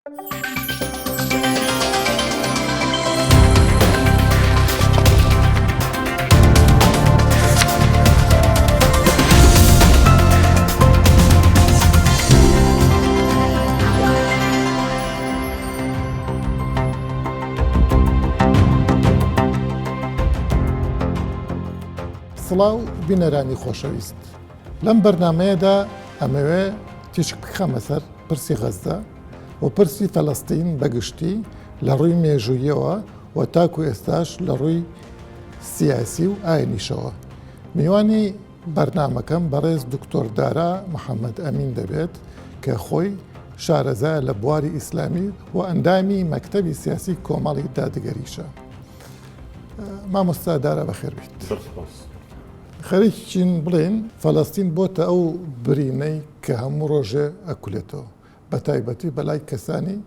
سڵاو بینەرانی خۆشەویست لەم بەرنامەیەدا ئەمەوێ تیشک بخەمە سەر پرسی غەزە و پرسی فەلەستین بەگشتی لە ڕووی مێژوویەوە و تاکو ئێستاش لە ڕووی سیاسی و ئاینیشەوە. میوانی بەرنامەکەم بەڕێز دکتۆر دارا محەممەد ئەمین دەبێت کە خۆی شارەزایە لە بواری ئیسلامی و ئەندامی مەکتەبی سیاسی کۆمەڵی دادگەریشە. مامۆستا دارا بەخێربیت. خەریکین بڵێن فەلەستین بۆتە ئەو برینەی کە هەموو ڕۆژێ ئەکولێتەوە بە تایبەتی بەلای کەسانی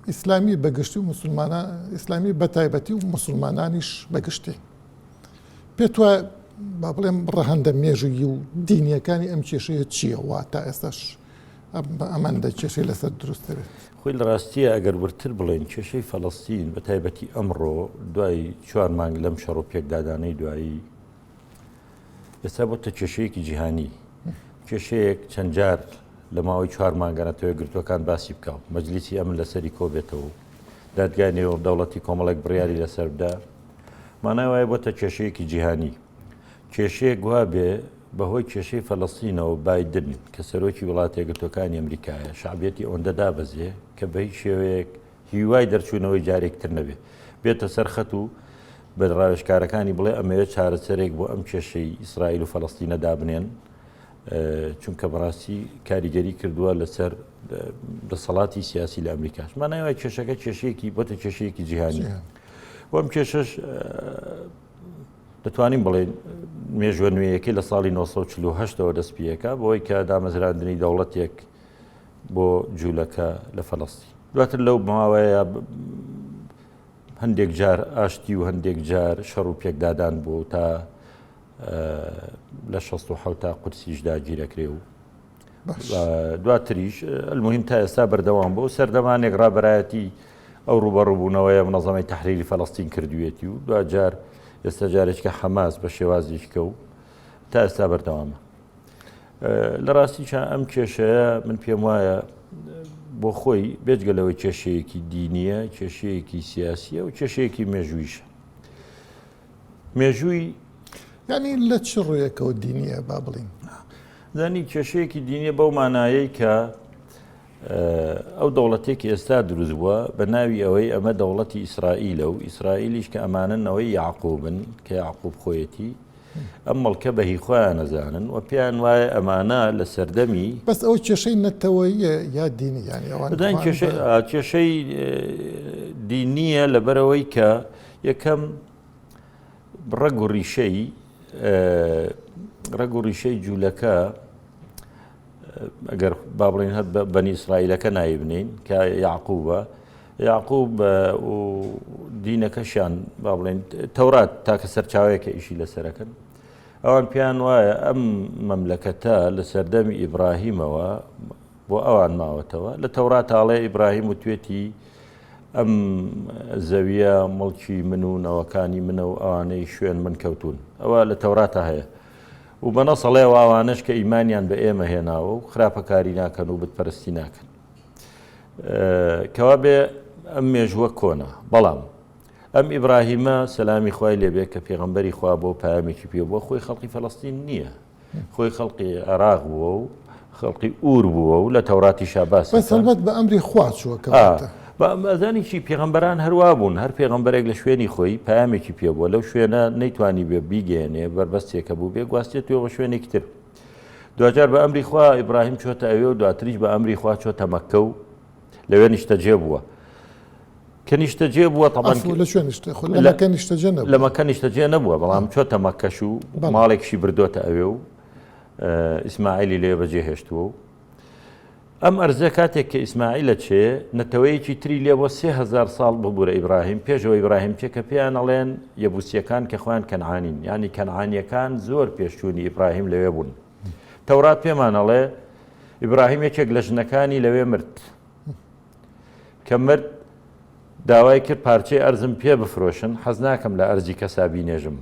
ئیسلامی بەگشتی و مسلمانان ئیسلامی بە تایبەتی و مسلمانانیش بەگشتی. پێت وایە با بڵێم ڕەهەندە مێژووی و دینیەکانی ئەم کێشەیە چییە وا تا ئێستاش ئەمەندە کێشەی لەسەر دروست دەبێت؟ خۆی لە ڕاستیە ئەگەر ورتر بڵێن کێشەی فەلەستین بە تایبەتی ئەمڕۆ دوای 4 مانگ لەم شەڕ و پێکدادانەی دوایی ئێستا بۆتە کێشەیەکی جیهانی. کێشەیەک چەند جار لە ماوەی 4 مانگانەتەوە گرتوەکان باسی بکەوت مەجلیسی ئەمن لەسەری کۆبێتەوە دادگای نێوە دەوڵەتی کۆمەڵێک بڕیاری لەسەر بدا مانای وایە بۆتە کێشەیەکی جیهانی. کێشەیەک وا بێ بەهۆی کێشەی فەلەستینەوە بایدن کە سەرۆکی وڵاتە یەکگرتووەکانی ئەمریکایە شعبیەتی ئەوەندە دابەزێ کە بە هیچ شێوەیەک هیوای دەرچوونەوەی جارێکتر نەبێ بێتە سەرخەت و بە ڕاوێژکارەکانی بڵێ ئەمەوێت چارەسەرێک بۆ ئەم کێشەی ئیسرائیل و فەلەستینە دابنێن چونکە بەڕاستی کاریگەری کردووە لەسەر دەسەڵاتی سیاسی لە ئەمریکاش. مانایوای کێشەکە کێشەیەکی بۆتە کێشەیەکی جیهانی. و ئەم کێشەش دەتوانین بڵێن مێژوە نوێیەکەی لە ساڵی 1948ەوە دەست پێەکە بۆی کە دامەزراندنی دەوڵەتێک بۆ جوولەکە لە فەلەستین. دواتر لەو ماوەیە هەندێک جار ئاشتی و هەندێک جار شەڕ و پێکدادان بوو تا لە 1960 تا قودسیش داگیرەکرێ و دواتریش المهم تا ئێستا بەردەوام بوو سەردەمانێک ڕابەرایەتی ئەو ڕوبەڕووبوونەوەیە منەظەمەی تەحریری فەلەستین کردوێتی و دوجار ئێستا جارێککە حەماس بە شێوازێککە و تا ئێستا بەردەوامە. لە ڕاستیچە ئەم کێشەیە من پێم وایە بۆ خۆی بێجگەلەوەی کێشەیەکی دینیە کێشەیەکی سیاسیە و کێشەیەکی مێژوویشە. مێژووی یعنی لە چ ڕوویەکەوە دینیە با بڵین؟ زانی کێشەیەکی دینیە بەو مانایەی کە ئەو دەوڵەتێکی ئێستا دروست بووە بە ناوی ئەوەی ئەمە دەوڵەتی ئیسرائیلە و ئیسرائیلیش کە ئەمانن ئەوەی یعقوبن کە یعقوب خۆیەتی ئەم مەڵکە بەهی خۆیان نەزانن و پێیان وایە ئەمانە لە سەردەمی بەس ئەو کێشەی نەتەوەیە یا دینی یانی کێشەی دینیە لەبەرەوەی کە یەکەم ڕەگ و ڕیشەی جوولەکە ئەگەر با بڵێن هەر بەنی ئیسرائیلەکە نایبنین کە یعقوب و دینەکەشیان با بڵێن تەورات تاکە سەرچاوەیەکە ئیشی لەسەرەکەن ئەوان پێیان وایە ئەم مەملەکەتە لە سەردەمی ئیبراهیمەوە بۆ ئەوان ماوەتەوە لە تەورات ئاڵێ ئیبراهیم و توێتی ئەم زەویە مڵکی من و نەوەکانی منە و ئەوانەی شوێن من کەوتون ئەوە لە تەوراتە هەیە و بەنەسەڵێ ئەوانش کە ئیمانیان بە ئێمە هێناوە و خراپەکاری ناکەن و بتپەرستی ناکەن کەوا بێ ئەم مێژووە کۆنا. بەڵام ئەم ئیبراهیمە سەلامی خوای لێبێ کە پێغەمبەری خوا بۆ پامێکی پێ بووە خۆی خەڵقی فەلەستین نییە خۆی خەڵقی عێراق بووە و خەڵقی ئور بووە و لە تەوراتی شاباس بەسەلبەت بە ئەمری خوا چووە کەواتە ئەزانیی پێغەمبەران هەروە بوون هەر پێغەمبەرێک لە شوێنی خۆی پامێکی پێ بووە لەو شوێنە نەیتوانی بێ بیگەێنێ بەربەستێکە بوو بێ گواستێتەوە بە شوێنێکی تر. دوجار بە ئەمری خوا ئیبراهیم چۆتە ئەوێ و دواتریش بە ئەمری خوا چۆتە مەککە و لەوێ نیشتەجێ بووە کە نیشتەجێ بووە لە مەکە نیشتەجێ نەبووە بەڵام چۆتە مەککەش و ماڵێکشی بردۆتە ئەوێ و ئیسماعیلی لێ بەجێ هێشتووە و ئەم ئەرزە کاتێک کە ئیسماعیلە چێ نەتەوەیەکی تری لێ بۆ 3000 ساڵ ببوورە ئیبراهیم پێشەوە ئیبراهیم چێ کە پێیان ئەڵێن یەبوسیەکان کە خۆیان کەنعانین ینی کەنعانیەکان زۆر پێشچوونی ئیبراهیم لەوێ بوون. تەورات پێمان ئەڵێ ئیبراهیم یەکێک لە ژنەکانی لەوێ مرد کە مرد داوای کرد پارچەی ئەرزم پێ بفرۆشن حەز ناکەم لە ئەرزی کەسا بینێژم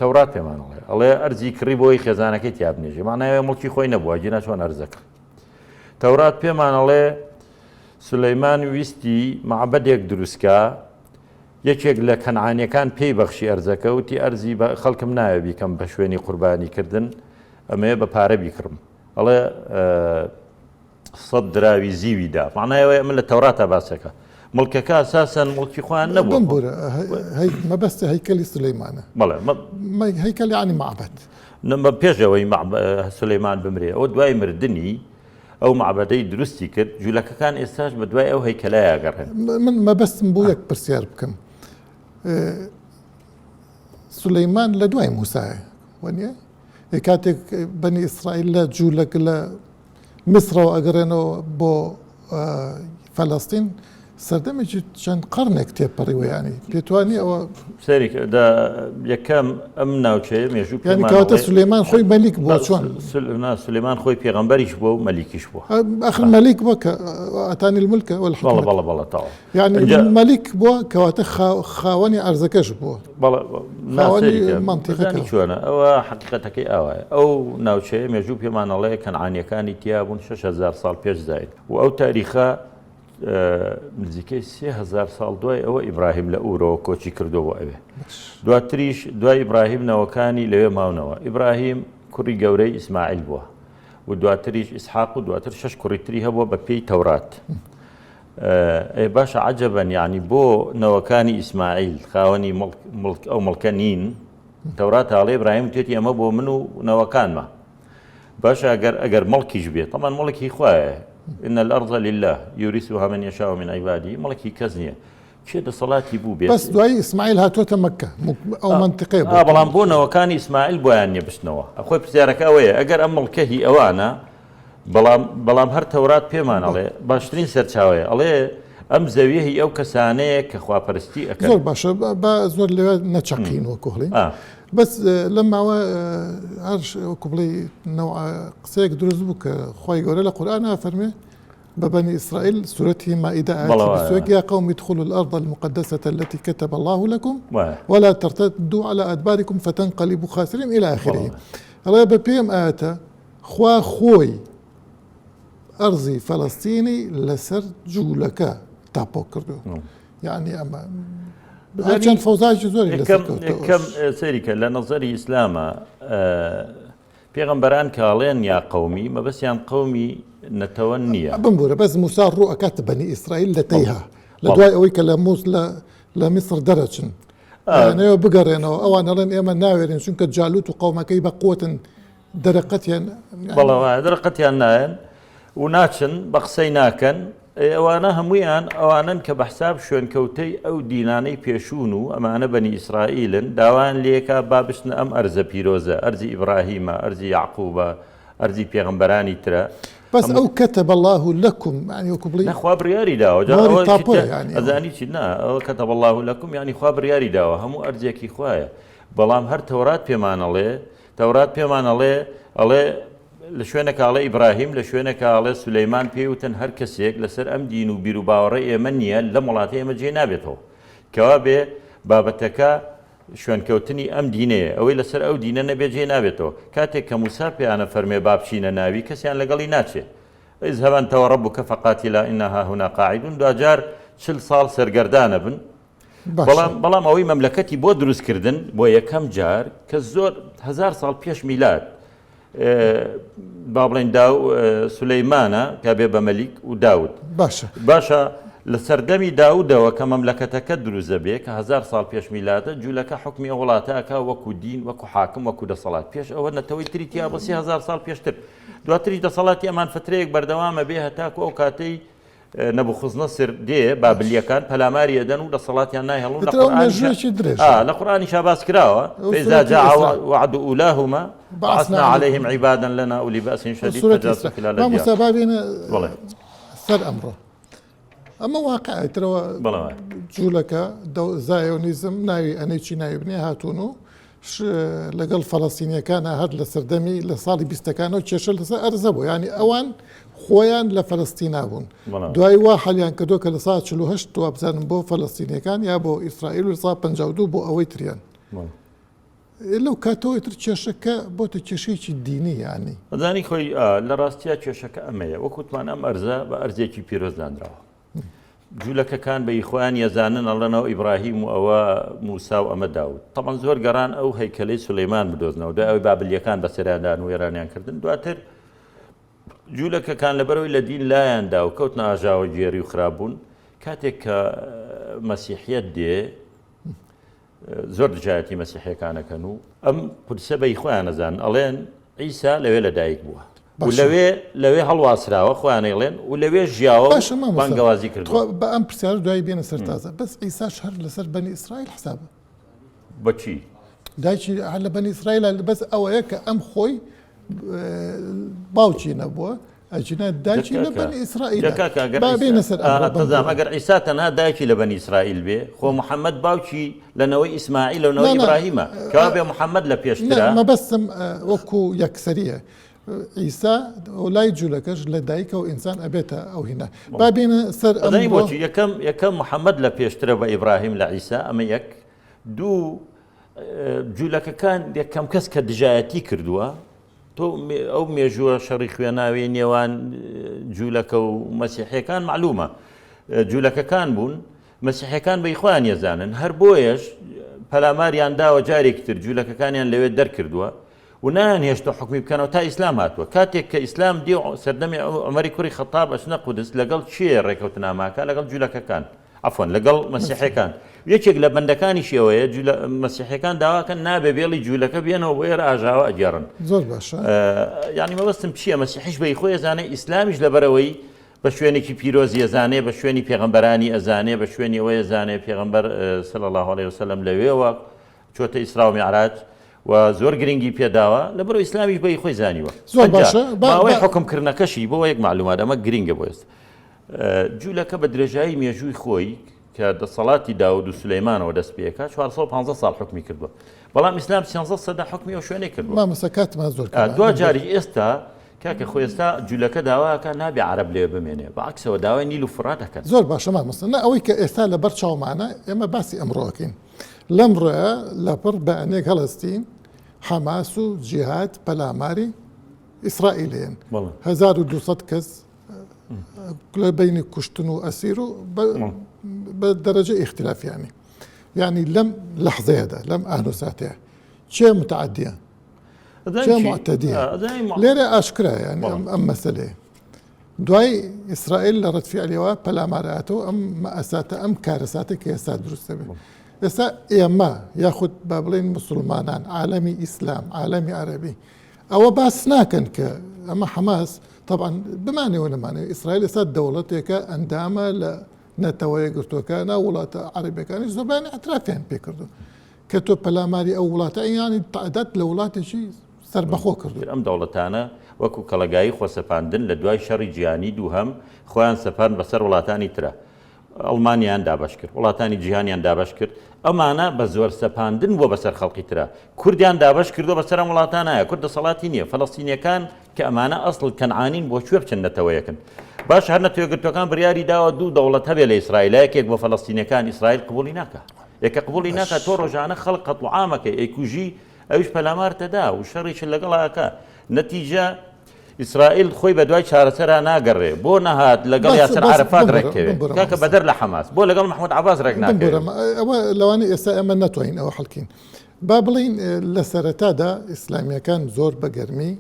تەورات پێمانڵێ ئەڵێ ئەرزی کڕی بۆی خێزانەکەی تیا بنێژی مانایە مڵکی خۆی نەبووە گینا چۆن ئەرزەکە تەورات پێمانەڵێ سولەیمان ویستی معبەدێک دروستکە یەکێک لە کەنعانیەکان پێی بەخشی ئەرزەکە وتی ئەرزی خەڵکم ناوێ بیکەم بە شوێنی قوربانیکردن ئەمەیە بە پارە بیکڕم ئەڵێ 100 دراوی زیویدا معنایەوەی من لە تەوراتە باسەکە مڵکەکە ئەساسەن مڵکی خۆیان نەبووە مەبەستە هەیکەلی سولەیمانە بەڵێ هەیکەل یعنی معبەد پێشەوەی سولەیمان بمرێ ئەوە دوای مردنی ئەو معبەدەی دروستی کرد جوولەکەکان ئێستاش بە دوای ئەو هەیکەلایە گەڕێن من مەبەستم بوو یەک پرسیار بکەم سولەیمان لە دوای موسایە وانە کاتێک بەنی ئیسرائیل لە جوولەک لە میسرەوە ئەگەڕێنەوە بۆ فەلەستین سەردەمێکی چەند قەرنێک تێپەڕیوە ینی پێتوانی ئەوە سەری یەکەم ئەم ناوچەیە مێژوو ینی کەواتە سولەیمان خۆی مەلیک بووە چۆن سولەیمان خۆی پێغەمبەریش بووە و مەلیکیش بووە ئەخر مەلیک بووە کە ئەتانی الملکە بەڵە تاوە یعنی مەلیک بووە کەواتە خاوەنی ئەرزەکەش بووە منتیقەکانی چۆنە ئەوە حقیقەتەکەی ئاوایە ئەو ناوچەیە مێژوو پێمانەڵەیە کەنعانیەکانی تیا بوون 6000 ساڵ پێش زاید و ئەو تاریخە نزیکەی 3000 ساڵ دوای ئەوە ئیبراهیم لە ئورەوە کۆچی کردەوە ئەوێ دواتریش دوای ئیبراهیم نەوەکانی لەوێ ماونەوە ئیبراهیم کوڕی گەورەی ئیسماعیل بووە و دواتریش ئیسحاق و دواتر 6 کوڕیتری هەبووە بە پێی تەورات باشە عەجەبەن یعنی بۆ نەوەکانی ئیسماعیل خاوەنی ئەو مڵکە نین تەورات هاڵێ ئیبراهیم توێتی ئەمە بۆ من و نەوەکانمە باشە ئەگەر مڵکیش بێت تەمان مڵکی خوایە إن الأرض لله يورثها من يشاء من عباده ملكي كزنية شيء صلاتي بو بيت بس دواي إسماعيل هاتوتا مكة أو منطقة بلان بونا وكان إسماعيل بواني بسنوا أخوي بسيارك أوية أجر أم الكهي أوانا بلام هر تورات بيمان عليه باشترين سرچاوية عليه أم زاوية هي أو كسانية كخوا برستي أكل زور باشا زور اللي نتشقين وكهلي بس لما عرش قبلي نوع قصيك دروز بك خوي يقول القرآن فرمي ببني إسرائيل سورته مائدة آيات يا قوم ادخلوا الأرض المقدسة التي كتب الله لكم ولا ترتدوا على أدباركم فتنقلبوا خاسرين إلى آخره الله ببيم آياته خوي أرضي فلسطيني لسر جولك تابو كردو يعني أما هرچەند فەوزایکی زۆری کەم سەریکە لە نەزەری ئیسلامە پێغەمبەران کاڵێن یا قەومی مەبەستیان قەومی نەتەوە نییە بمبورە بەس موسا ڕوو ئەکاتە بەنی ئیسرائیل لە تەیها لە دوای ئەوەی کە لە میسر دەرەچن نەوە بگەڕێنەوە ئەوان ئەڵێن ئێمە ناوێرین چونکە جالوت و قەومەکەی بە قوتن دەرەقەتیان دەرەقەتیان نایەن و ناچن بە قسەی ناکەن ئەوانە هەموویان ئەوانن کە بە حساب شوێنکەوتەی ئەو دینانەی پێشون و ئەمانە بەنی ئیسرائیلن داوان لێکە بابشتن ئەم ئەرزە پیرۆزە ئەرزی ئیبراهیمە ئەرزی یعقوبە ئەرزی پێغەمبەرانی ترە بس ئەو كتب الله لكم يعني وكبلي نخوا برياري داوە ئەزانی چی نا ئەوە كتب الله لكم يعني خوا بریاری داوە هەموو ئەرزێکی خوایە بەڵام هەر تەورات پێمانەڵێ ئەڵێ لە شوێنەکاڵە ئیبراهیم لە شوێنەکاڵێ سولەیمان پێوتن هەر کەسێک لەسەر ئەم دین و بیر و باوەڕە ئێمە نییە لە وڵاتی ئێمە جێ نابێتەوە کەوا بێ بابەتەکە شوێنکەوتنی ئەم دینەیە ئەوەی لەسەر ئەو دینە نەبێ جێ نابێتەوە کاتێک کە موسا پێیانە فەرمێ بابچینە ناوی کەسیان لەگەڵی ناچێت اذهب أنت وربك فقاتلا إنها هنا قاعدون دوجار 40 ساڵ سەرگەردانە بن بەڵام ئەوەی مەملەکەتی بۆ دروستکردن بۆ یەکەم جار کە زۆر 1000 ساڵ پێش میلاد با بڵێن سولەیمانە کە بێ بە مەلیک و داود باشە لە سەردەمی داودەوە کە مەملەکەتەکە دروزە بێ کە 1000 ساڵ پێش میلادە جوولەکە حکمی وڵاتەکە وەکو دین وەکو حاکم وەکو دەسەڵات پێش ئەوە نەتەوەی تریتیا بە 3000 ساڵ پێشتر دواتریش دەسەڵاتی ئەمان فترەیەک بەردەوامە بێ هەتاکو ئەو کاتەی نەبوخزنەسر دێ بابلیەکان پەلاماری ئەدەن و دەسەڵاتیان نایهێڵون لە قورئانی باس کراوە فإذا جاء وعد أولاهما بعثنا عليهم عبادا لنا أولي بأس شديد فجاسوا خلال الديار سەر ئەمڕۆ ئەمە واقعە ترەوە جوولەکە زایۆنیزم ناوی ئەنەی چی ناوی بنێ هاتوون و لەگەڵ فەڵەستینیەکانە هەر لە سەردەمی لە ساڵی 20ەکانەوە کێشە لەسەر ئەرزە بوو، ینی ئەوان خۆیان لە فەلەستینا بوون. دوای وا حەلیان کردو کە لە سا 48 بزانم بۆ فەلەستینیەکان یا بۆ ئیسرائیل و سا 52 بۆ ئەوەی تریان. لەو کاتەوەی تر کێشەکە بۆتە کێشەیەکی دینی ینی. بەزانی خۆی لە ڕاستیە کێشەکە ئەمەیە وەکوتمان ئەم ئەرزە بە ئەرزێکی پیرۆزدانراوە. جوولەکەکان بە یخوان یەزانن ئەڵەنەوە ئیبراهیم و ئەوە موسا و ئەمە داود. تەمان زۆر گەڕان ئەو هەیکەلەی سولەیمان بدۆزنەوە دوای ئەوەی بابلیەکان بەسەریاندان و وێرانیان کردن. دواتر جوولەکەکان لەبەرەوەی لە دین لایەندا و کەوتنە ئاژاوە گێری و خراپبوون کاتێک کە مەسیحیەت دێ زۆر دژایەتی مەسیحیەکانەکەن و ئەم پرسە بە یخوایان نەزان ئەڵێن عیسا لەوێ لەدایک بووە. و لەوێ هەڵواسراوە خۆیانەیڵێن و لەوێ ژیاوە بانگەوازی کردووە. بە ئەم پرسیار دوای بێنە سەر تازە بەس ئیساش هەر لەسەر بەنی ئیسرائیل حسابە. بەچی؟ دایکی لە بەنی ئیسرائیل بەس ئەوەیە کە ئەم خۆی باوکی نەبووە ئەجینە دایکی لە بەنی ئیسرائیل بێنە سەر تەزام ئەگەر عیسا تەنها دایکی لە بەنی ئیسرائیل بێ خۆ محەممەد باوکی لەنەوەی ئیسماعیل لەنەوەی ئیبراهیمە کەوا بێ محەممەد لە پێشترە. مەبەستم وەکو یەکسەریە. ئیسا لای جوولەکەش لە دایکە و ئینسان ئەبێتە ئەو هینە با بێنە سەر بۆچی یەکەم محەممەد لە پێشترە بە ئیبراهیم لە عیسا ئەمە یەک دوو جوولەکەکان یەکەم کەس کە دژایەتی کردووە تۆ ئەو مێژووە شەڕی خوێناوی نێوان جوولەکە و مەسیحیەکان معلومە جوولەکەکان بوون مەسیحیەکان بە یخوان یەزانن هەر بۆیەش پەلاماریان داوە جارێکی تر جوولەکەکانیان لەوێ دەرکردووە و نانهێشتە حکمی بکەنەوە تا ئیسلام هاتووە کاتێک کە ئیسلام دی سەردەمی عومەری کوڕی خەتاب ئەچنە قودس لەگەڵ چیە ڕێکەوتناماکە لەگەڵ جوولەکەکان عەفوەن لەگەڵ مەسیحیەکان یەکێک لە بەندەکانیشی ئەوەیە مەسیحیەکان داواکەن نابێ بێڵی جوولەکە بێنەوە بۆ ئێرە ئاژاوە ئەگێڕن. زۆر باشە. یعنی مەبەستم چییە مەسیحیش بە خۆی ئەزانێ ئیسلامیش لەبەرەوەی بە شوێنێکی پیرۆزی ئەزانێ بە شوێنی پێغەمبەرانی ئەزانێ بە شوێنی ئەوەی ئەزانێ پێغەمبەر صلی الله علیه وسلم لەوێوە چۆتە ئیسرا و میعراج و زۆر گرنگی پێداوە لەبەرەوە ئیسلامیش بە خۆی زانیوە. زۆر باشە. باوەی حکمکردنەکەشی بۆ یەک معلومات ئەمە گرنگە بۆ ئێستا. جوولەکە بە درێژایی مێژووی خۆی کە دەسەڵاتی داود و سولەیمانەوە دەست پێکات 450 ساڵ حکمی کردووە بەڵام ئیسلام 300 سەدا حکمی ئەو شوێنەی کردووە. مامۆستا کاتمان زۆر دوا جاری ئێستا کاکە خۆی ئێستا جوولەکە داواکە نابێ عەرەب لێ بمێنێ بەعکسەوە داوای نیل و فرات دەکەن. زۆر باشە مامۆستا ئەوەی کە ئێستا لەبەر چاومانە ئێمە باسی ئەمڕۆکەین لەمڕۆیە لەپڕ بەیانێک هەڵەستین حەماس و جیهاد پەلاماری ئیسرائیلێن 1200 کەس بینی کوشتن و ئەسیر و بە دەرەجە ئیختلافیانی یعنی لەم لەحظەیەدا لەم ئاهنوساتەیە چێ متعدیە چێ معتەدیە لێرە ئاشکرا ینی ئەم مەسەلەیە دوای ئیسرائیل لە ڕەتفیعلیەوە پەلامارەتەوە ئەم مەئەساتە ئەم کارەساتە کە ئێستا دروستە بێت ئێستا ئێمە یاخود با بڵێن مسلمانان عالەمی ئیسلام عالەمی عەرەبی ئەوە باس ناکەن کە ئەمە حەماس طبعا بمانەوە نەمانێت ئیسرائیل ئێستا دەوڵەتێکە ئەندامە لە نەتەوەیە گرتوەکانە وڵاتە عەرەبیەکانی زۆربیان ئەترافیان پێکردو کە تۆ پەلاماری ئەو وڵاتە ینی تعداد لە وڵاتێکی سەربەخۆ کردو. ئەم دەوڵەتانە وەکو کەڵەگایی خۆسەپاندن لە دوای شەڕی جیهانی دووهەم خۆیان سەپارن بەسەر وڵاتانی ترە. ئەڵمانیان دابش کرد وڵاتانی جیهانیان دابش کرد ئەمانە بە زۆر سەپاندن بۆ بەسەر خەڵقی ترە کوردیان دابش کردو بەسەر ئەم وڵاتانایە کورد دەسەڵاتی نییە فەڵەستینیەکان کە ئەمانە ئەسڵ کەنعانین بۆ کوێ بچن نەتەوەیەکن باش هەر نەتەوەیەگرتوەکان بڕیاری داوە دوو دەوڵەت هەبێ لە ئیسرائیل یەکێک بۆ فەڵەستینیەکان ئیسرائیل قبوڵی ناکە یەکە قبوڵی ناکە تۆ ڕۆژانە خەڵق قەتڵ عامەکە ئەیکوژی ئەویش پەلامار تەدا و شەڕیش لەگەڵاکە نەتیجە ئیسرائیل خۆی بە دوای چارەسەرا ناگەڕێ بۆ نەهات لەگەڵ یاسر عەرەفات ڕێککەوێت کاکە بەدەر لە حەماس بۆ لەگەڵ محمود عەباس ڕێک ناکەوێت. ئەوە لەوانەیە ئێستا ئەمە نەتوانین ئەوە حەڵکین با بڵین لە سەرەتادا ئیسلامیەکان زۆر بەگەرمی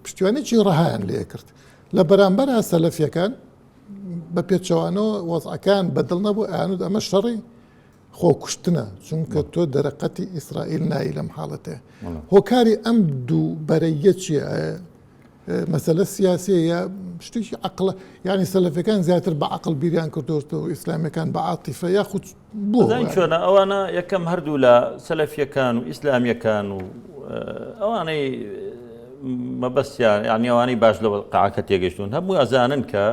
پشتیوانێکی ڕەهایان لێ کرد لە بەرامبەرە سەلەفیەکان بە پێچەوانەوە وەزعەکان بەدڵ نەبوو ئەیانوت ئەمە شەڕی خۆکوشتنە چونکە تۆ دەرەقەتی ئیسرائیل نایی لەم حاڵەتەیە هۆکاری ئەم دوو بەرەیە چیە مەسەلە سیاسیە یا شتێکی عەقڵە ینی سەلەفیەکان زیاتر بە عەقڵ بیریان کردوتەوە و ئیسلامیەکان بە عاتیفە یاخود بۆ چۆنە ئەوانە یەکەم هەردوو لە سەلەفیەکان و ئیسلامیەکان و ئەوانەی مەبەستیان یعنی ئەوانەی باش لە قاعەکە تێگەشتون هەموو ئەزانن کە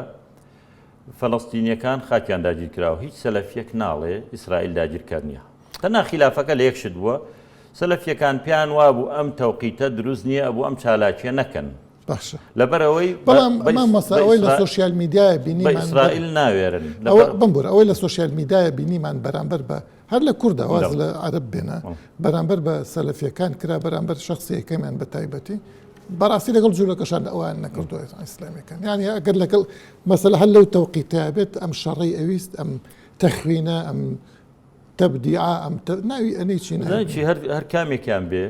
فەڵەستینیەکان خاکیان داگیر کراوە هیچ سەلەفیەک ناڵێ ئیسرائیل داگیرکار نییە تەنها خلافەکە لە یەکشت بووە سەلەفیەکان پیان وابوو ئەم تەوقیتە دروست نییە ئەبوو ئەم چالاکیە نەکەن باشە لەبەرەوەی بەڵام ئەمان مەسەوەی لە سوۆسیال میدیایە بە بینیمان ئیسرائیل ناوێرن بمبور ئەوەی لە سوۆسیال میدیایە بینیمان بەرامبەر بە هەر لە کووردا واز لە عەرەب بێنە بەرامبەر بە سەلەفیەکان کرا بەرامبەر شەخسیەکەمیان بە تایبەتی بەڕاستی لەگەڵ جوولەکەشان ئەوان نەکردووە ئیسلامیەکان یعنی ئەگەر لەگەڵ مەسەلە هەر لەو تەوقیتە بێت ئەم شەڕەی ئەویست ئەم تەخوینە ئەم تەبدیعە ئەم ناوی ئەنەی چی چی هەر کامێکیان بێ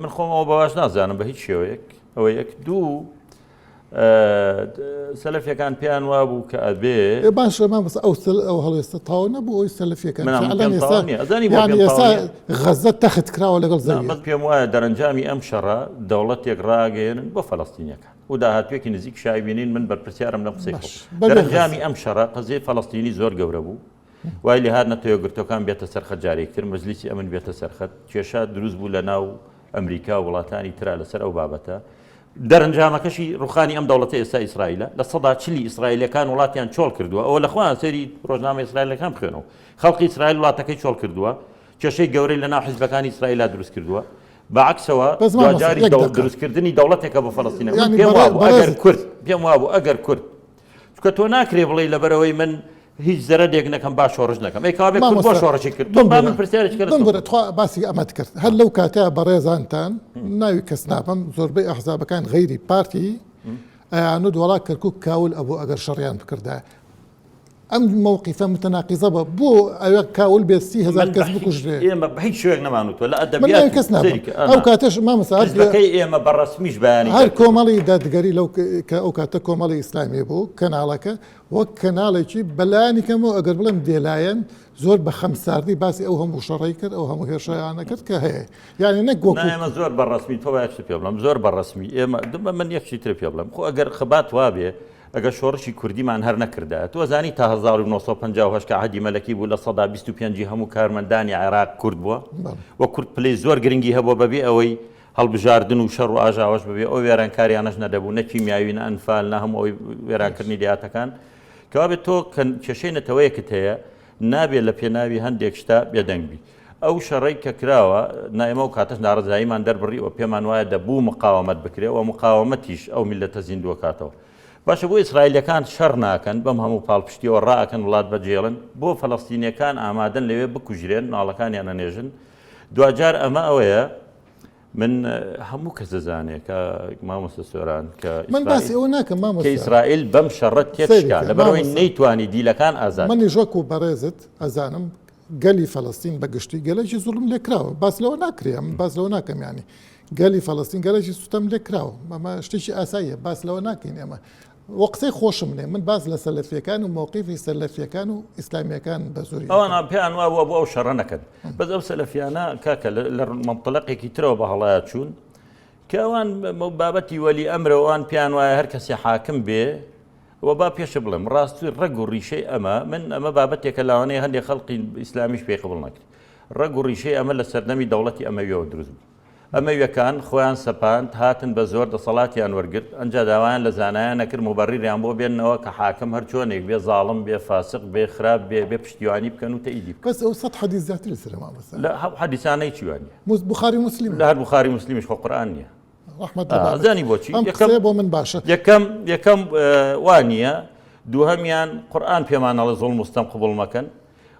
من خۆمەوە بەواش نازانم بە هیچ شێوەیەک ئەوە یەک دوو سەلەفیەکان پیان وابوو کە ئەبێ باشە مامەسە ئەو هەڵێستا تاو نەبوو ئەوی سەلەفیەکان ئێستا غەزە تەخت کراوە لەگەڵ زەوی پێم وایە دەرەنجامی ئەم شەڕە دەوڵەتێک ڕاگەێنن بۆ فەڵەستینیەکان و داهاتوێکی نزیک شایبینین من بەرپرسیارم لە قسەی دەرەنجامی ئەم شەڕە قەزیە فەڵەستینی زۆر گەورە بوو وای لێ هات نەتەوە گرتوەکان بێتە سەرخەت جارێکتر مەجلیسی ئەمن بێتە سەرخەت کێشە دروست بوو لە ناو ئەمریکا و وڵاتانی ترا لەسەر ئەو بابەتە دەرەنجامەکەشی ڕوخانی ئەم دەوڵەتە ئێستا ئیسرائیلە لە سەدا چلی ئیسرائیلەکان وڵاتیان چۆڵ کردووە ئەوە لەخوان سەری ڕۆژنامە ئیسرائیلەکان بخوێنەوە خەڵقی ئیسرائیل وڵاتەکەی چۆڵ کردووە کێشەی گەورەی لە ناو حیزبەکانی ئیسرائیللا دروست کردووە بەعکسەوە دوجاری دروستکردنی دەوڵەتێکە بۆ فەڵەستینە پێم وابوو ئەگەر کورد چکە تۆ ناکرێ بڵێ لەبەرەوەی من هیچ زەرەدێک نەکەم با شۆڕش نەکەم ئەی کابێ بۆ شۆڕشی کرد من پرسیارێک باسی ئەمەت کرد هەر لەو کاتە بەڕێزانتان ناوی کەس نابم زۆربەی ئەحزابەکان غەیری پارتی ئەیانود وڵا کەرکووک کاول ئەبوو ئەگەر شەڕیان بکردایە ئەم مووقیفە متەناقیزە بە بۆ ئەوە کاول بێ 30,000 کەس بکوژرێ ئێمە بە هیچ شوێک نەمانوتوە لە ئەدەبیات کەس نابم ئەو کاتەش مامەسا ئێمە بەڕەسمیش بەیانی هەر کۆمەڵی دادگەری لەو کە ئەو کاتە کۆمەڵی ئیسلامی بوو کەناڵەکە وەک کەناڵێکی بەلایانی کەمەوە ئەگەر بڵێم دێلایەن زۆر بە خەمساردی باسی ئەو هەموو شەڕی کرد ئەو هەموو هێرشیانە کرد کە هەیە یعنی نەک ئێمە زۆر بەڕەسمی تۆ باش پێ بڵم زۆر بەڕەسمی ئێمە من یەکشی تر پێ بڵم خۆ ئەگەر خەبات وابێ ئەگە شۆڕشی کوردیمان هەر نەکردە تۆ زانی تا 1950 کە عەهدی مەلەکی بوو لە سەدا 25 هەموو کارمەندانی عێراق کورد بووە وە کورد پلەی زۆر گرنگی هەبووە بەبێ ئەوەی هەڵبژاردن و شەڕ و ئاژاوەش ببێ ئەو وێرانکاریانەش نەدەبوو نە کیمیاوی نە ئەنفال نە هەموو ئەوی وێرانکردنی دیاتەکان کەوا بێت تۆ کێشەی نەتەوەیەکت هەیە نابێت لە پێناوی هەندێک شتا بێدەنگبی ئەو شەڕی کە کراوە نایمە و کاتەش ناڕزاییمان دەربڕیەوە پێمان وایە دەبوو مقاومەت بکرێ و مقاومەتیش ئەو میلەتە زیندووە کاتەوە باشە بۆ ئیسرائیلەکان شەڕ ناکەن بەم هەموو پاڵپشتیەوە ڕائەکەن وڵات بەجێڵن بۆ فەڵەستینیەکان ئامادەن لەوێ بکوژرێن ناڵەکانیان ئەنێژن دوجار ئەمە ئەوەیە من هەموو کەس دەزانێت کە مامۆستا سۆران کە من باسی ئەوە ناکەم مامۆستا کە ئیسرائیل بەم شەڕەت تێکشکا لەبەرەوەی نەیتوانی دیلەکان ئازاد منیش وەکو بەڕێزت ئەزانم گەلی فەڵەستین بەگشتی گەلێکی زوڵم لێکراوە باس لەوە ناکرێم باس لەوە ناکەم ینی گەلی فەڵەستین گەلێکی سوتەم لێکراوە ئەمە شتێکی ئاساییە باس لەوە ناکەین ئێمە وەقسەی خۆشم نێ من باز لە سەلەفیەکان و مووقیفی سەلەفیەکان و ئیسلامیەکان بە زۆری ئەوان پێیان وابووە بۆ ئەو شەڕە نەکەن بەس ئەو سەلەفیانە کاکە لە مەنتڵەقێکی ترەوە بە هەڵایەت چوون کە ئەوان بابەتی وەلی ئەمرەوەوان پیان وایە هەر کەسی حاکم بێ وە با پێشە بڵێم ڕاستی ڕەگ و ڕیشەی ئەمە بابەتێکە لاوانەیە هەندێک خەڵقی ئیسلامیش پێی قبوڵ نەکرد ڕەگ و ڕیشەی ئەمە لە سەردەمی دەوڵەتی ئەمەویەوە دروست بوو ئەمەویەکان خۆیان سەپاند هاتن بە زۆر دەسەڵاتیان وەرگرت ئەنجا داوایان لە زانایان نەکرد مبەڕیریان بۆ بێنەوە کە حاکم هەر چۆنێک بێ زاڵم بێ فاسق بێ خراپ بێ پشتیوانی بکەن و تەئیدی بکەن بەس ئەو سەد حەدیث زیاتر لەسەر مامۆستا لە حەدیثانەی چیوانی بوخاری مسلم لە هەر بوخاری مسلمیش خۆ قورئان نییە ڕەحمەت زانی بۆچی بۆ من باشە یەکەم وانییە دووهەمیان قورئان پێمانەڵە زوڵم مستەم قبوڵ مەکەن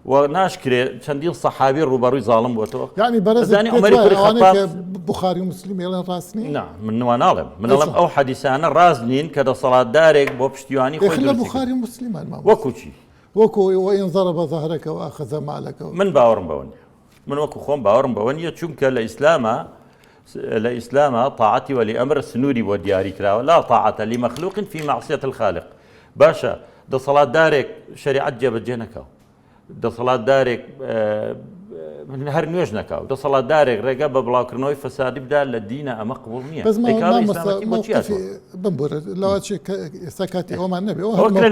و ناشکرێ چەندین سەحابی ڕوبەڕووی زاڵم بۆتەوە یعنی بەرەزانی ئەمریکا بوخاری مسلم ێڵێن ڕاستنی من ناڵێم منڵم ئەو حەدیثانە ڕاست نین کە دەسەڵاتدارێک بۆ پشتیوانی خۆی لە بوخاری مسلمان وەکوچی وەکو وئین ضرب ظهرەکەەوە ئەخەذ مالەکەەوە من باوەڕم بەوە نییە من وەکو خۆم باوەڕم بەوە نییە چونکە لە ئیسلامە طاعەتی وەلی ئەمر سنووری بۆ دیاری کراوە لا طاعەتە لمەخلوق في معصية الخالق باشە دەسەڵاتدارێک شریعەت جێبەجێ نەکاو دەسەڵاتدارێک هەر نوێژ نەکاو دەسەڵاتدارێک ڕێگە بە بڵاوکردنەوەی فەسادی بدا لە دینە ئەمە قبوڵ نییە بمبورە لەوە ئێستا کاتی ئەومان نەبێ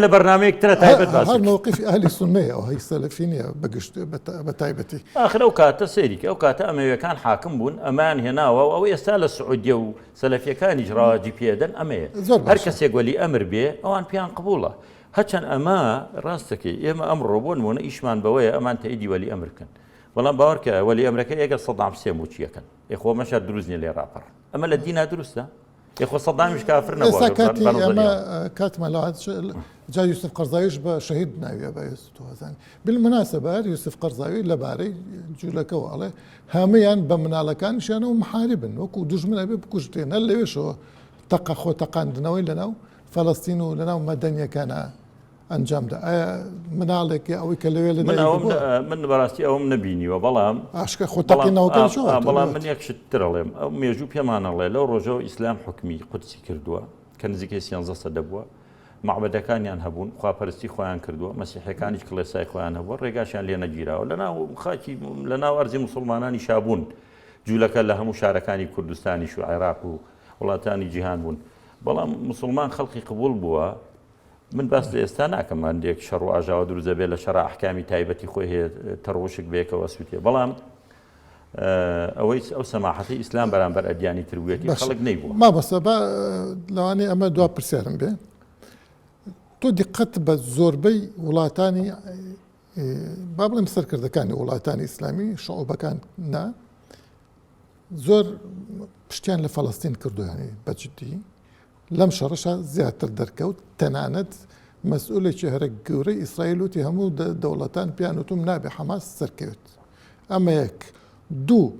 لە بەرنامەیەک ترە تایبەت هەر مووقیفی ئەهلی سوننەیە ئەو هەی سەلەفی نییە بەگشت بە تایبەتی ئاخر ئەو کاتە سەیریکە ئەو کاتە ئەمەویەکان حاکم بوون ئەمان هێناوە و ئەو ئێستا لە سعودیە و سەلەفیەکانیش ڕاواجی پێدەن ئەمەیە هەر کەسێک وەلی ئەمر بێ ئەوان پێیان قبوڵە هەرچەند ئەمە ڕاستەکەی ئێمە ئەمڕۆ بۆ نمونە ئیشمان بەوەیە ئەمان تەئیدی وەلی ئەمرکەن بەڵام باوەڕکە وەلی ئەمریکا ئێگە سەدام حوسێن بۆچیەکەن ئێخۆ مەشە دروستنی لێ ڕاپەڕ ئەمە لە دینا دروستە ئێخۆ سەدامیش کافر نەبووە ئەمە کاتمان لەوات جا یوسف قەرزاویش بە شەهید ناویە بە توازان بالمناسبە یوسف قەرزاوی لەبارەی جوولەکەەوە ئەڵێ هەمەیان بە مناڵەکانشیانەوە محاربن وەکو دوژمنە بێ بکوژتێن هەر لەوێشەوە تەقە خۆ تەقاندنەوەی لەناو فەڵەستین و لەناو مەدەنیەکانە ئەنجامدا ئایا مناڵێکی ئەوەی کە لەوێ من بەڕاستی ئەوم نبینیوە بەڵام ئاشکە خۆتەقینەوەکەشەوە بەڵام من یەکشت ترەڵێم ئەو مێژوو پێمانەڵێ لەو ڕۆژەوە ئیسلام حکمی قودسی کردووە کە نزیکەی 13 سەدە بووە معبەدەکانیان هەبوون خواپەرستی خۆیان کردووە مەسیحەکانیش کڵێسای خۆیان هەبووە ڕێگاشیان لێ نەگیراوە لەناو خاکی لەناو ئەرزی موسڵمانانی شابوون جوولەکە لە هەموو شارەکانی کوردستانیش و عێراق و وڵاتانی جیهان بوون بەڵام موسڵمان خەڵقی قبول بووە من باس لە ئێستا ناکەم هەندێک شەڕ و ئاژاوە دروزە بێت لە شەڕ ئەحکامی تایبەتی خۆی هەیە تەڕۆشک بێکەوە سووتێ بەڵام ئەوەی ئەو سەماحەتی ئیسلام بەرامبەر ئەدیانی تروێتی خەڵک نەیبووە ما بەسە بە لەوانەیە ئەمە دوا پرسیارم بێ تۆ دیقەت بە زۆربەی وڵاتانی با بڵێم سەرکردەکانی وڵاتانی ئیسلامی شعوبەکان نا زۆر پشتیان لە فەڵەستین کردویانی بەجددی لەم شەڕەشە زیاتر دەرکەوت تەنانەت مەسئولێکی هەرە گەورەی ئیسرائیل وتی هەموو دەوڵەتان پیان وتم نابێ حەماس سەرکەوت ئەمە یەک دوو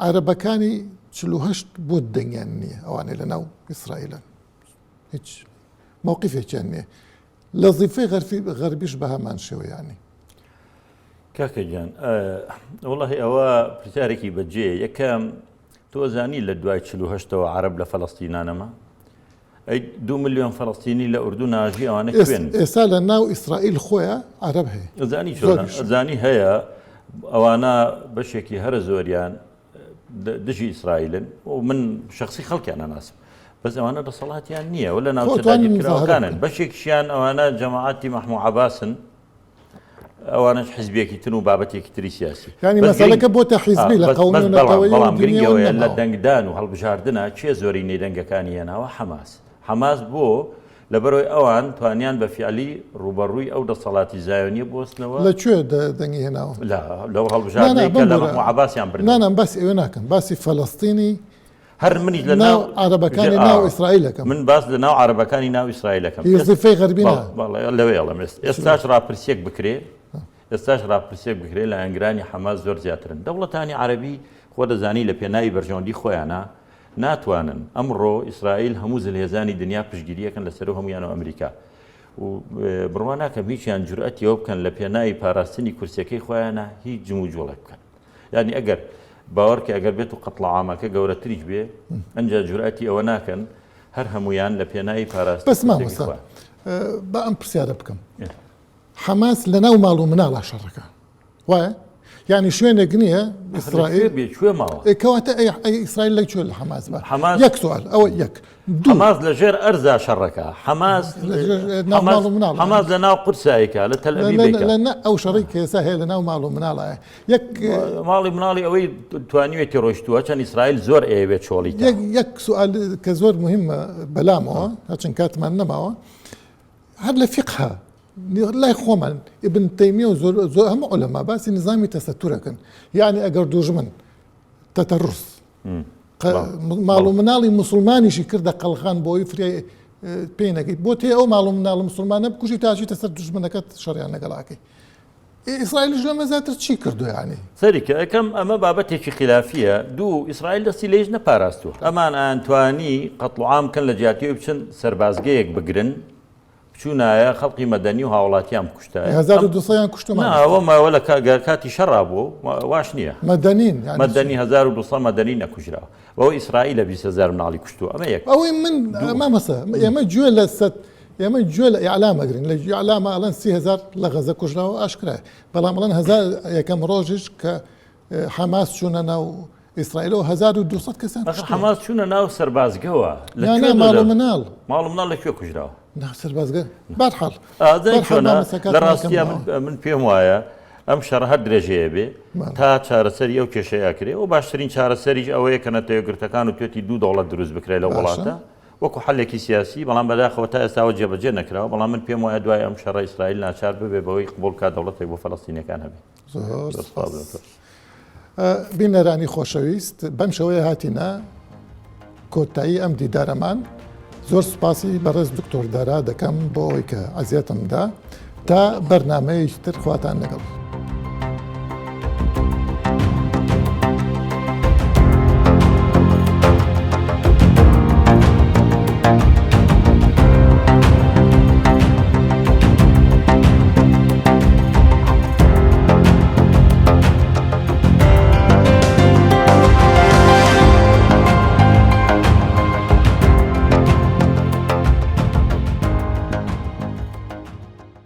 عەرەبەکانی 48 بۆ دەنگیان نییە ئەوانەی لەناو ئیسرائیلن هیچ مووقفێکیان نییە لە زیفەی غەربیش بە هەمان شێوەیانی کاکە گیان وڵی ئەوە پرسیارێکی بەجێ یەکەم تۆزانی لە دوای 48ەوە عەرەب لە فەڵەستینانەمە 2 ملیۆن فەڵەستینی لە ئوردو ناژی ئەوانە خوێن ئێستا لە ناو ئیسرائیل خۆیە عەرەب هەیە زانی هەیە ئەوانە بەشێکی هەرە زۆریان دژی ئیسرائیلن و من شخصی خەڵکیان ناسم بەس ئەوانە دەسەڵاتیان نییە و لە ناوچەکانن بەشێکیان ئەوانە جەماعەتی مەحموود عەباسن ئەوانش حیزبێکی تر و بابەتێکی تری سیاسی ینی مەسەلەکە بۆتە حیزبی لە قەومیەوەی بەڵام گرنگەوەیە لە دەنگدان و هەڵبژاردنە چێ زۆری نێدەنگەکانی هێناوە حەماس بۆ لەبەرەوەی ئەوان توانیان بە فیعلی ڕوبەڕووی ئەو دەسەڵاتی زایۆنیە بۆستنەوە لەکوێ دەنگی هێناوە لەو هەڵبژاردنەی کە لە مەحموود عەباسیان بردن نانم باسی ئێوە ناکەم باسی فەڵەستینی هەر منیش لە ناو عەرەبەکانی ناو ئیسرائیلەکەم من باس لە ناو عەرەبەکانی ناو ئیسرائیلەکەم زیفەی غەربیە لەوێ ئەڵەم ئێستاش ڕاپرسێک بکرێ ئێستاش ڕاپرسێک بکرێت لە ئەنگرانی حەماس زۆر زیاترن دەوڵەتانی عەرەبی خۆ دەزانی لە پێناوی بەرژەوەندی خۆیانە ناتوانن ئەمڕۆ ئیسرائیل هەموو زلهێزانی دنیا پشتگیریەکەن لەسەر هەمویانەوە ئەمریکا و بڕوا ناکەم هیچیان جورئەتیەوە بکەن لە پێناوی پاراستنی کورسەکەی خۆیانە هیچ جم و جوڵە بکەن یعنی ئەگەر باوەڕکە ئەگەر بێت و قەتڵ عامەکە گەورەتریش بێ ئەنجا جورئەتی ئەوە ناکەن هەر هەمویان لە پێناوی پاراستنی بەس مامۆستا بە ئەم پرسیارە بکەم حەماس لە ناو ماڵ و مناڵە شەڕەکە وایە یعنی شوێنێک نییە ئیسرائیل کەواتە ئیسرائیل لەکوێ لە حەماس بە یەک سوال ئەوە یەک حەماس لەژێر ئەرزا شەڕەکە حەماس لە ناو قورسایەکە لە تەل ئەویبێکە لە ئەو شەڕی کە ئێستا هەیە لە ناو ماڵ و مناڵایە یەک ماڵی مناڵی ئەوەی توانیوێتی ڕۆیشتووە چەند ئیسرائیل زۆر ئەوێت چۆڵی یەک سوال کە زۆر مهمە بەلامەوە هەرچەند کاتمان نەماوە هەر لە فقها لای خۆمان ئیبن تەیمیە و زۆر هەموو عولەما باسی نظامی تەسەتورەکەن یعنی ئەگەر دوژمن تەتەڕوس ماڵ و مناڵی موسڵمانیشی کردە قەڵخان بۆی فری پێی نەکەیت بۆ تێ ئەو ماڵ و مناڵ مسلمانە بکوژی تاچیتە سەر دوژمنەکەت شەڕیان لەگەڵاکەی ئیسرائیلیش لەمە زیاتر چی کردو یعنی سەریکە ئەەکەم ئەمە بابەتێکی خلافیە دوو ئیسرائیل دەستی لێژ نەپاراستووە ئەمان ئەتوانی قەتڵ عام کەن لە جیاتیەوە بچن سەربازگەیەک بگرن چونایە خەڵقی مەدەنی و هاوڵاتیان کوشتە 1200 کوشتمەوە لە کاتی شەڕا بوو واش نییە مەدەنی 1200 مەدەنی نەکوژرا بەەوە ئیسرائیل لە 200,000 مناڵی کوشتووە ئەمە یەک ئەوەی من مامەسە ئێمە گوێ لە سەد ئێمە گوێ لە ئیعلامەگرین لە ئیعلامە ئەڵەن 30,000 لە غەزە کوژراوە ئاشکرایە بەڵام ئەڵەن 1000 یەکەم ڕۆژش کە حەماس چوونە ناو ئیسرائیل و 1200 کەسان حەماس چوونە ناو سەربازگەوە ماڵ و مناڵ لەکوێ کوژراوە سەربازگە بەرحاڵ لە ڕاستیە من پێم وایە ئەم شەڕ هەر درێژەیە بێ تا چارەسەری ئەو کێشەیە کرێ و باشترین چارەسەریش ئەوەیە کە نەتەوەگرتەکان و توێتی دوو دەوڵەت دروست بکرێت لە وڵاتە وەکو حەلێکی سیاسی بەڵام بەداخەوە تا ئێستاوە جێبەجێ نەکراوە بەڵام من پێم وایە دوای ئەم شەڕە ئیسرائیل ناچار ببێ بەوەی قبول کا دەوڵەتێک بۆ فەڵەستینیەکان هەبێت بینەرانی خۆشەویست بەم شەوەیە هاتیینە کۆتایی ئەم دیدارەمان زۆر سوپاسی بەڕێز دکتۆر دارا دەکەم بۆ ئەوەی کە ئەزیەتمدا تا بەرنمەیەکی تر خواتان لەگەڵ.